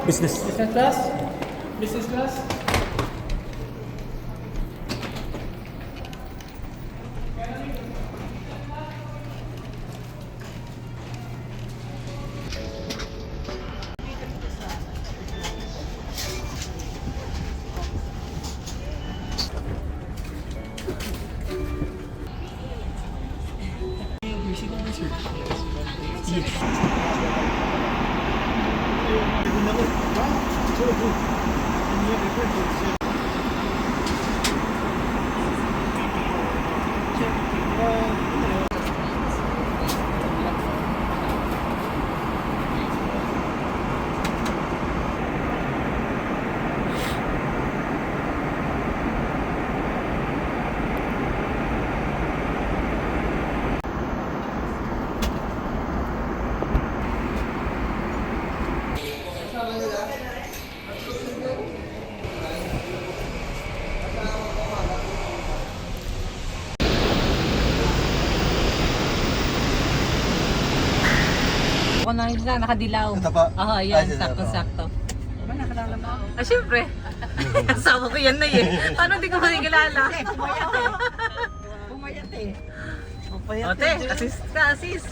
Business class? Business class? Ako na yun lang, nakadilaw. Ito po? Oo, yan, sakto-sakto. Ba, nakalala mo ako? Ah, syempre. Kasama ko yan na eh. Paano di ko manikilala? Pumayat eh. Pumayat eh. Pumayat Ote, eh. assist ka, assist.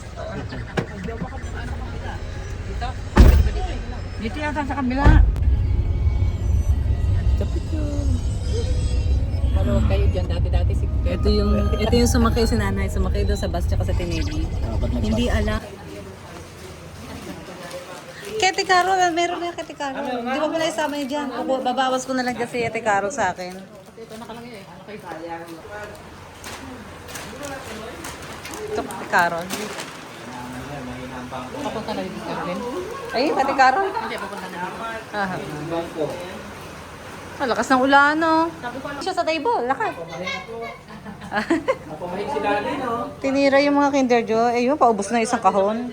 Dito? Dito yata sa kabila. Kapit yun. Maluwag kayo dyan, dati-dati si ito yung sumakay si nanay, sumakay doon sa bus tsaka sa Tinegi. Hindi ala. Kete Carol, meron na yung Kete Carol. Di ba pala isama niyo dyan? Babawas ko na lang kasi Kete Carol sa akin. Ito nakalagay eh. Okay, sayang. Ito Kete Carol. Papunta na dito rin. Ay, Kete Carol? Hindi, papunta na dito. Aha. Lakas ng ulan, no? Siya sa table, lakas. Tinira yung mga Kinder Joy. Ayun, paubos na isang kahon.